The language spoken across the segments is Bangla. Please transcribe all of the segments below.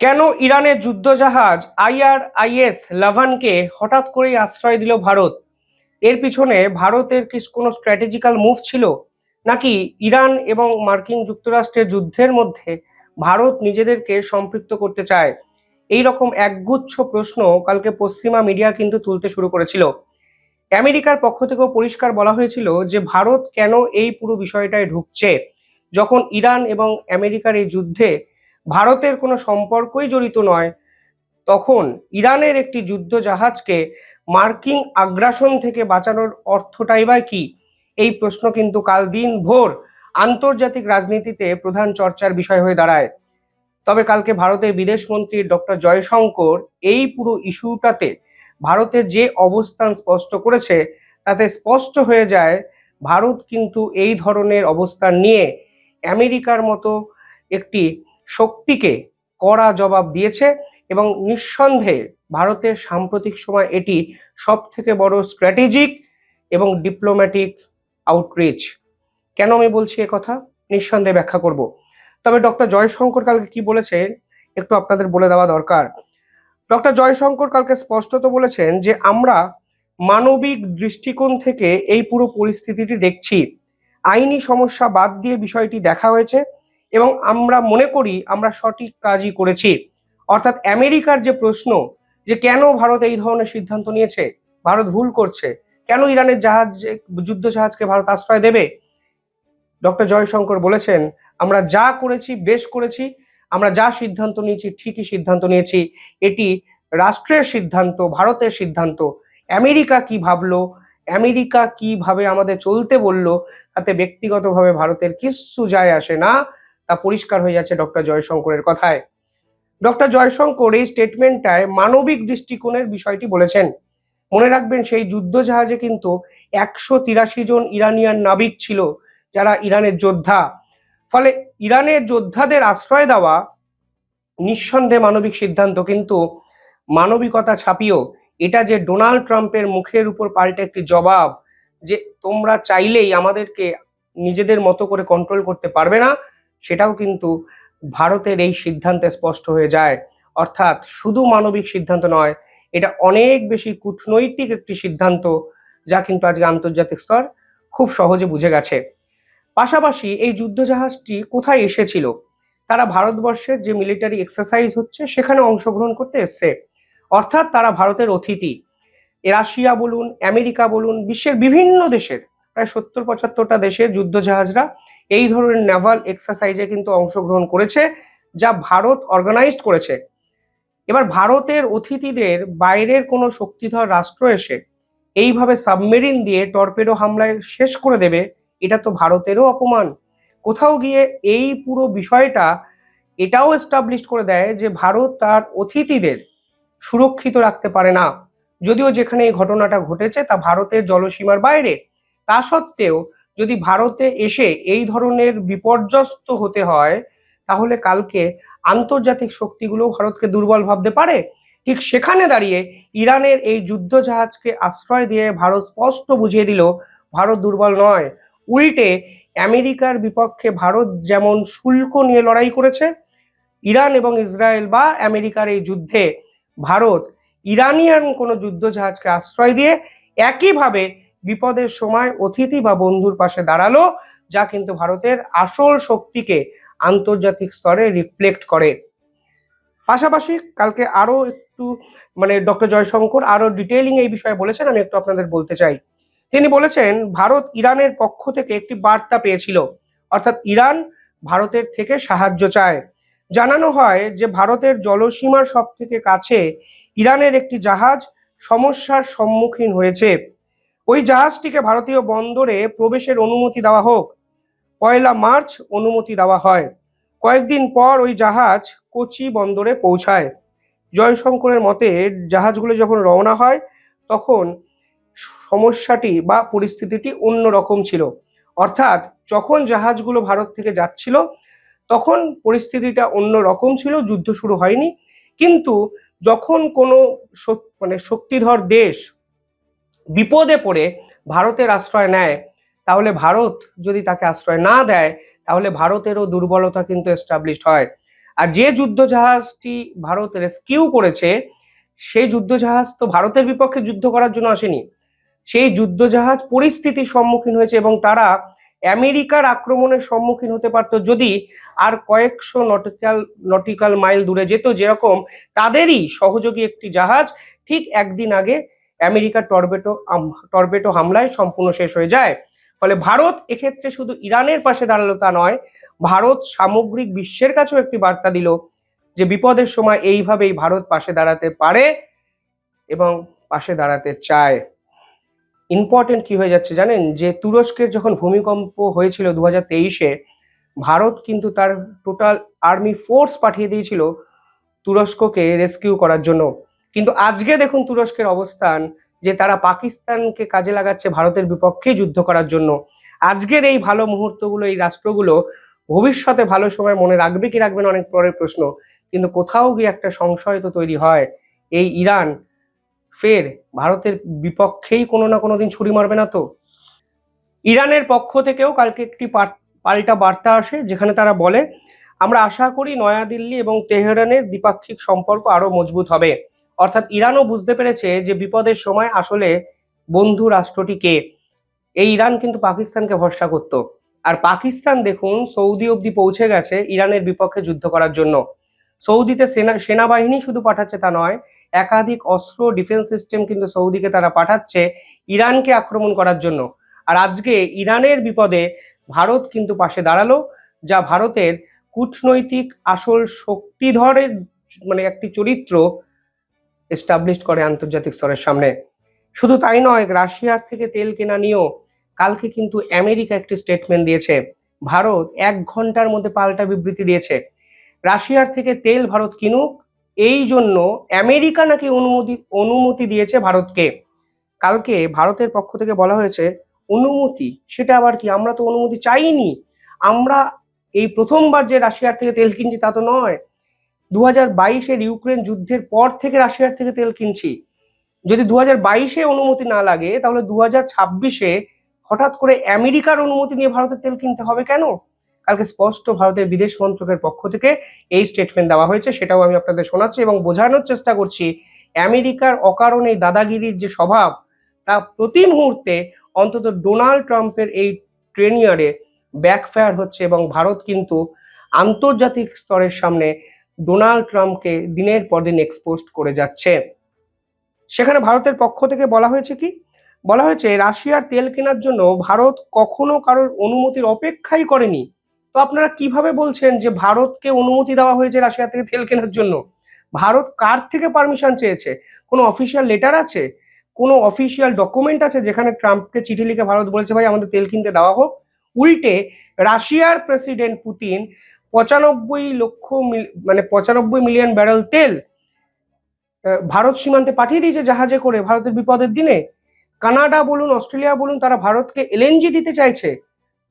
কেন ইরানের যুদ্ধজাহাজ IRIS লাভানকে হঠাৎ করেই আশ্রয় দিল ভারত? এর পিছনে ভারতের কি কোনো স্ট্র্যাটেজিক্যাল মুভ ছিল, নাকি ইরান এবং মার্কিন যুক্তরাষ্ট্রের যুদ্ধের মধ্যে ভারত নিজেদেরকে সম্পৃক্ত করতে চায়? এই রকম একগুচ্ছ প্রশ্ন কালকে পশ্চিমা মিডিয়া কিন্তু তুলতে শুরু করেছিল। আমেরিকার পক্ষ থেকেও পরিষ্কার বলা হয়েছিল যে ভারত কেন এই পুরো বিষয়টায় ঢুকছে, যখন ইরান এবং আমেরিকার এই যুদ্ধে ভারতের কোনো সম্পর্কই জড়িত নয়। তখন ইরানের একটি যুদ্ধ জাহাজকে মার্কিন আগ্রাসন থেকে বাঁচানোর অর্থটাই বা কি? এই প্রশ্ন কিন্তু কাল দিন ভোর আন্তর্জাতিক রাজনীতিতে প্রধান চর্চার বিষয় হয়ে দাঁড়ায়। তবে কালকে ভারতের বিদেশমন্ত্রী ডক্টর জয়শঙ্কর এই পুরো ইস্যুটাতে ভারতের যে অবস্থান স্পষ্ট করেছে, তাতে স্পষ্ট হয়ে যায় ভারত কিন্তু এই ধরনের অবস্থান নিয়ে আমেরিকার মতো একটি শক্তিকে কড়া জবাব দিয়েছে, এবং নিঃসন্দেহে ভারতের সাম্প্রতিক সময় এটি সব থেকে বড় স্ট্র্যাটেজিক এবং ডিপ্লোম্যাটিক আউটরিচ। কেন আমি বলছি কথা নিঃসন্দেহে ব্যাখ্যা করব। তবে ডক্টর জয়শঙ্কর কালকে কি বলেছেন একটু আপনাদের বলে দেওয়া দরকার। ডক্টর জয়শঙ্কর কালকে স্পষ্টত বলেছেন যে আমরা মানবিক দৃষ্টিকোণ থেকে এই পুরো পরিস্থিতিটি দেখছি, আইনি সমস্যা বাদ দিয়ে বিষয়টি দেখা হয়েছে এবং আমরা মনে করি আমরা সঠিক কাজই করেছি। অর্থাৎ আমেরিকার যে প্রশ্ন যে কেন ভারত এই ধরনের সিদ্ধান্ত নিয়েছে, ভারত ভুল করছে, কেন ইরানের যুদ্ধ জাহাজকে ভারত আশ্রয় দেবে, ডক্টর জয়শঙ্কর বলেছেন আমরা যা করেছি বেশ করেছি, আমরা যা সিদ্ধান্ত নিয়েছি ঠিকই সিদ্ধান্ত নিয়েছি, এটি রাষ্ট্রের সিদ্ধান্ত, ভারতের সিদ্ধান্ত। আমেরিকা কি ভাবলো, আমেরিকা কিভাবে আমাদের চলতে বললো, তাতে ব্যক্তিগতভাবে ভারতের কিচ্ছু যায় আসে না, তা পরিষ্কার হয়ে যাচ্ছে ডক্টর জয়শঙ্করের কথায়। ডক্টর জয়শঙ্কর এই স্টেটমেন্টটায় মানবিক দৃষ্টিকোণের বিষয়টি বলেছেন। মনে রাখবেন সেই যুদ্ধ জাহাজে কিন্তু 183 জন ইরানিয়ান নাবিক ছিল, যারা ইরানের যোদ্ধা। ফলে ইরানের যোদ্ধাদের আশ্রয় দেওয়া নিঃসন্দেহে মানবিক সিদ্ধান্ত, কিন্তু মানবিকতা ছাপিয়েও এটা যে ডোনাল্ড ট্রাম্পের মুখের উপর পাল্টে একটি জবাব, যে তোমরা চাইলেই আমাদেরকে নিজেদের মতো করে কন্ট্রোল করতে পারবে না, সেটাও কিন্তু ভারতের এই সিদ্ধান্তে স্পষ্ট হয়ে যায়। অর্থাৎ শুধু মানবিক সিদ্ধান্ত নয়, এটা অনেক বেশি কূটনৈতিক একটি সিদ্ধান্ত, যা কিন্তু আজকে আন্তর্জাতিক স্তর খুব সহজে বুঝে গেছে। পাশাপাশি এই যুদ্ধজাহাজটি কোথায় এসেছিল? তারা ভারতবর্ষের যে মিলিটারি এক্সারসাইজ হচ্ছে সেখানে অংশগ্রহণ করতে এসছে। অর্থাৎ তারা ভারতের অতিথি। রাশিয়া বলুন, আমেরিকা বলুন, বিশ্বের বিভিন্ন দেশের প্রায় 70-75টা দেশের যুদ্ধজাহাজরা এই ধরনের নেভাল এক্সারসাইজে কিন্তু অংশগ্রহণ করেছে, যা ভারত অর্গানাইজড করেছে। এবার ভারতের অতিথিদের বাইরের কোনো শক্তিধর রাষ্ট্র এসে এইভাবে সাবমেরিন দিয়ে টর্পেডো হামলায় শেষ করে দেবে, এটা তো ভারতেরও অপমান। কোথাও গিয়ে এই পুরো বিষয়টা এটাও এস্টাবলিশ করে দেয় যে ভারত তার অতিথিদের সুরক্ষিত রাখতে পারে না। যদিও যেখানে এই ঘটনাটা ঘটেছে তা ভারতের জলসীমার বাইরে, তা সত্ত্বেও যদি ভারতে এসে এই ধরনের বিপর্যস্ত হতে হয়, তাহলে কালকে আন্তর্জাতিক শক্তিগুলো ভারতকে দুর্বল ভাবতে পারে। ঠিক সেখানে দাঁড়িয়ে ইরানের এই যুদ্ধ জাহাজকে আশ্রয় দিয়ে ভারত স্পষ্ট বুঝিয়ে দিল ভারত দুর্বল নয়। উল্টে আমেরিকার বিপক্ষে ভারত যেমন শুল্ক নিয়ে লড়াই করেছে, ইরান এবং ইসরায়েল বা আমেরিকার এই যুদ্ধে ভারত ইরানিয়ান কোনো যুদ্ধ জাহাজকে আশ্রয় দিয়ে একইভাবে বিপদের সময় অতিথি বা বন্ধুর পাশে দাঁড়ালো, যা কিন্তু ভারতের আসল শক্তিকে আন্তর্জাতিক স্তরে রিফ্লেক্ট করে। পাশাপাশি কালকে আরো একটু ডক্টর জয়শঙ্কর আরো ডিটেইলিং এই বিষয়ে বলেছেন, আমি একটু আপনাদের বলতে চাই। তিনি বলেছেন ভারত ইরানের পক্ষ থেকে একটি বার্তা পেয়েছিল, অর্থাৎ ইরান ভারতের থেকে সাহায্য চায়। জানানো হয় যে ভারতের জলসীমার সব থেকে কাছে ইরানের একটি জাহাজ সমস্যার সম্মুখীন হয়েছে। ওই জাহাজটিকে ভারতীয় বন্দরে প্রবেশের অনুমতি দেওয়া হোক। 1 মার্চ অনুমতি দেওয়া হয়। কয়েকদিন পর ওই জাহাজ কোচি বন্দরে পৌঁছায়। জয়শঙ্করের মতে জাহাজগুলো যখন রওনা হয় তখন সমস্যাটি বা পরিস্থিতিটি অন্যরকম ছিল। অর্থাৎ যখন জাহাজগুলো ভারত থেকে যাচ্ছিল তখন পরিস্থিতিটা অন্যরকম ছিল, যুদ্ধ শুরু হয়নি। কিন্তু যখন কোনো শক্তিধর দেশ বিপদে পড়ে ভারতের আশ্রয় নেয়, তাহলে ভারত যদি তাকে আশ্রয় না দেয়, তাহলে ভারতেরও দুর্বলতা কিন্তু এস্টাবলিশড হয়। আর যে যুদ্ধ জাহাজটি ভারত রেস্কিউ করেছে সেই যুদ্ধ জাহাজ তো ভারতের বিপক্ষে যুদ্ধ করার জন্য আসেনি, সেই যুদ্ধ জাহাজ পরিস্থিতির সম্মুখীন হয়েছে এবং তারা আমেরিকার আক্রমণের সম্মুখীন হতে পারত যদি আর কয়েকশো নটিক্যাল মাইল দূরে যেত। যেরকম তাদেরই সহযোগী একটি জাহাজ ঠিক একদিন আগে আমেরিকার টর্বেটো হামলায় সম্পূর্ণ শেষ হয়ে যায়। ফলে ভারত এক্ষেত্রে শুধু ইরানের পাশে দাঁড়ালো তা নয়, ভারত সামগ্রিক বিশ্বের কাছেও একটি বার্তা দিল যে বিপদের সময় এইভাবেই ভারত পাশে দাঁড়াতে পারে এবং পাশে দাঁড়াতে চায়। ইম্পর্টেন্ট কি হয়ে যাচ্ছে জানেন, যে তুরস্কের যখন ভূমিকম্প হয়েছিল 2023-এ, ভারত কিন্তু তার টোটাল আর্মি ফোর্স পাঠিয়ে দিয়েছিল তুরস্ককে রেস্কিউ করার জন্য। কিন্তু আজকে দেখুন তুরস্কের অবস্থান, যে তারা পাকিস্তানকে কাজে লাগাচ্ছে ভারতের বিপক্ষে যুদ্ধ করার জন্য। আজকের এই ভালো মুহূর্তগুলো, এই রাষ্ট্রগুলো ভবিষ্যতে ভালো সময় মনে রাখবে কি রাখবে না অনেক পরের প্রশ্ন, কিন্তু কোথাও গিয়ে একটা সংশয় তো তৈরি হয়, এই ইরান ফের ভারতের বিপক্ষেই কোনো না কোনো দিন ছুরি মারবে না তো। ইরানের পক্ষ থেকেও কালকে একটি পাল্টা বার্তা আসে, যেখানে তারা বলে, আমরা আশা করি নয়াদিল্লি এবং তেহরানের দ্বিপাক্ষিক সম্পর্ক আরো মজবুত হবে। অর্থাৎ ইরানও বুঝতে পেরেছে যে বিপদের সময় আসলে বন্ধু রাষ্ট্রটি কে। এই ইরান কিন্তু পাকিস্তানকে ভরসা করত, আর পাকিস্তান দেখুন সৌদি অবধি পৌঁছে গেছে ইরানের বিপক্ষে যুদ্ধ করার জন্য। সৌদিতে সেনাবাহিনী শুধু পাঠাচ্ছে তা নয়, একাধিক অস্ত্র ডিফেন্স সিস্টেম কিন্তু সৌদিকে তারা পাঠাচ্ছে ইরানকে আক্রমণ করার জন্য। আর আজকে ইরানের বিপদে ভারত কিন্তু পাশে দাঁড়ালো, যা ভারতের কূটনৈতিক আসল শক্তিধরের মানে একটি চরিত্র এস্টাবলিশ করে আন্তর্জাতিক স্তরের সামনে। শুধু তাই নয়, রাশিয়ার থেকে তেল কেনা নিয়েও কালকে কিন্তু আমেরিকা একটি স্টেটমেন্ট দিয়েছে। ভারত 1 ঘন্টার মধ্যে পাল্টা বিবৃতি দিয়েছে। রাশিয়ার থেকে তেল ভারত কিনুক, এই জন্য আমেরিকা নাকি অনুমতি দিয়েছে ভারতকে। কালকে ভারতের পক্ষ থেকে বলা হয়েছে অনুমতি, সেটা আবার কি? আমরা তো অনুমতি চাইনি। আমরা এই প্রথমবার যে রাশিয়ার থেকে তেল কিনছি তা তো নয়, 2022-এর ইউক্রেন যুদ্ধের পর থেকে রাশিয়ার থেকে তেল কিনছি। যদি 2022-এ অনুমতি না লাগে, তাহলে 2026-এ হঠাৎ করে আমেরিকার অনুমতি নিয়ে ভারতের তেল কিনতে হবে কেন? কালকে স্পষ্ট ভারতের বিদেশ মন্ত্রকের পক্ষ থেকে এই স্টেটমেন্ট দেওয়া হয়েছে, সেটাও আমি আপনাদের শোনাচ্ছি এবং বোঝানোর চেষ্টা করছি আমেরিকার অকারণে দাদাগিরির যে স্বভাব, তা প্রতি মুহূর্তে অন্তত ডোনাল্ড ট্রাম্পের এই ট্রেনিয়ারে ব্যাকফায়ার হচ্ছে এবং ভারত কিন্তু আন্তর্জাতিক স্তরের সামনে ডোনাল্ড ট্রাম্পকে দিনের পর দিন এক্সপোজ করে যাচ্ছে। সেখানে ভারতের পক্ষ থেকে বলা হয়েছে কি? বলা হয়েছে রাশিয়ার তেল কেনার জন্য ভারত কখনো কারোর অনুমতির অপেক্ষাই করেনি। তো আপনারা কিভাবে বলছেন যে ভারতকে অনুমতি দেওয়া হয়েছে রাশিয়া থেকে তেল কেনার জন্য? ভারত কার থেকে পারমিশন চেয়েছে? কোনো অফিসিয়াল লেটার আছে? কোনো অফিসিয়াল ডকুমেন্ট আছে যেখানে ট্রাম্পকে চিঠি লিখে ভারত বলেছে ভাই আমাদের তেল কিনতে দেওয়া হোক? উল্টে রাশিয়ার প্রেসিডেন্ট পুতিন 95 মিলিয়ন ব্যারেল তেল ভারত সীমান্তে পাঠিয়ে দিয়েছে জাহাজে করে ভারতের বিপদের দিনে। কানাডা বলুন, অস্ট্রেলিয়া বলুন, তারা ভারতকে এলএনজি দিতে চাইছে।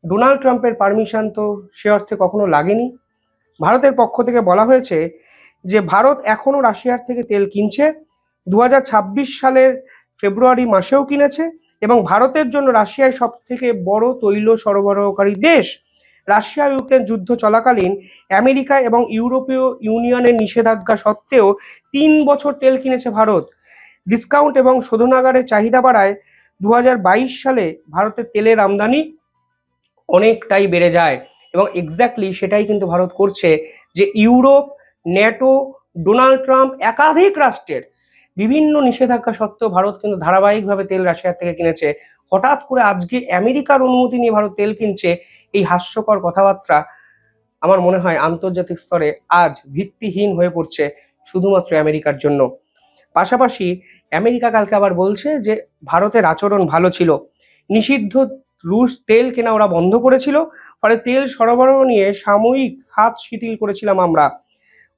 ডোনাল্ড ট্রাম্পের পারমিশন তো সে অর্থে কখনো লাগেনি। ভারতের পক্ষ থেকে বলা হয়েছে যে ভারত এখনো রাশিয়ার থেকে তেল কিনছে, 2026 সালের ফেব্রুয়ারি মাসেও কিনেছে এবং ভারতের জন্য রাশিয়ায় সব থেকে বড় তৈল সরবরাহকারী দেশ। রাশিয়া ইউক্রেন যুদ্ধ চলাকালীন আমেরিকা এবং ইউরোপীয় ইউনিয়নের নিষেধাজ্ঞা সত্ত্বেও 3 বছর তেল কিনেছে ভারত। ডিসকাউন্ট এবং শোধনাগারের চাহিদা বাড়ায় 2022 সালে ভারতের তেলের আমদানি অনেকটাই বেড়ে যায় এবং এক্স্যাক্টলি সেটাই কিন্তু ভারত করছে, যে ইউরোপ, ন্যাটো, ডোনাল্ড ট্রাম্প একাধিক রাষ্ট্রের বিভিন্ন নিষেধাজ্ঞা সত্ত্বেও ভারত কিন্তু ধারাবাহিকভাবে তেল রাশিয়ার থেকে কিনেছে। হঠাৎ করে আজকে আমেরিকার অনুমতি নিয়ে ভারত তেল কিনছে, এই হাস্যকর কথাবার্তা আমার মনে হয় আন্তর্জাতিক স্তরে আজ ভিত্তিহীন হয়ে পড়ছে শুধুমাত্র আমেরিকার জন্য। পাশাপাশি আমেরিকা কালকে আবার বলছে যে ভারতের আচরণ ভালো ছিল, নিষিদ্ধ রুশ তেল কেনা ওরা বন্ধ করেছিল, ফলে তেল সরবরাহ নিয়ে সাময়িক হাত শিথিল করেছিলাম আমরা,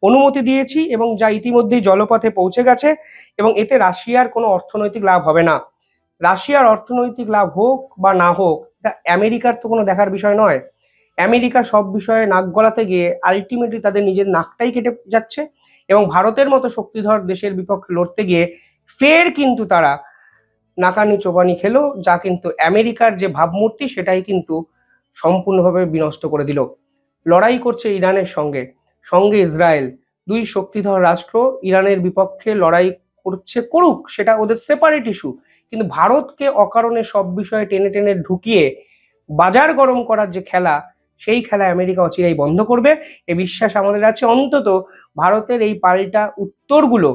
অনুমতি দিয়েছি এবং যা ইতিমধ্যেই জলপথে পৌঁছে গেছে এবং এতে রাশিয়ার কোনো অর্থনৈতিক লাভ হবে না। রাশিয়ার অর্থনৈতিক লাভ হোক বা না হোক, এটা আমেরিকার তো কোনো দেখার বিষয় নয়। আমেরিকা সব বিষয়ে নাক গলাতে গিয়ে আলটিমেটলি তাদের নিজের নাকটাই কেটে যাচ্ছে এবং ভারতের মতো শক্তিধর দেশের বিপক্ষে লড়তে গিয়ে ফের কিন্তু তারা নাকানি চোবানি খেলো, যা কিন্তু আমেরিকার যে ভাবমূর্তি সেটাই কিন্তু সম্পূর্ণভাবে বিনষ্ট করে দিল। লড়াই করছে ইরানের সঙ্গে, সঙ্গে ইসরায়েল, দুই শক্তিধর রাষ্ট্র ইরানের বিপক্ষে লড়াই করুক, সেটা ওদের সেপারেট ইস্যু। কিন্তু ভারতকে অকারণে সব বিষয়ে টেনে টেনে ঢুকিয়ে বাজার গরম করার যে খেলা, সেই খেলা আমেরিকা অচিরেই বন্ধ করবে। এ বিশ্বাস আমাদের আছে। অন্তত ভারতের এই পাল্টা উত্তরগুলো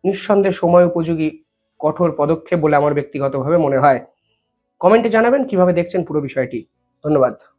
নিঃসন্দেহে সময় উপযোগী কঠোর পদক্ষেপ বলে আমার ব্যক্তিগতভাবে মনে হয়। কমেন্টে জানাবেন কিভাবে দেখছেন পুরো বিষয়টি। ধন্যবাদ।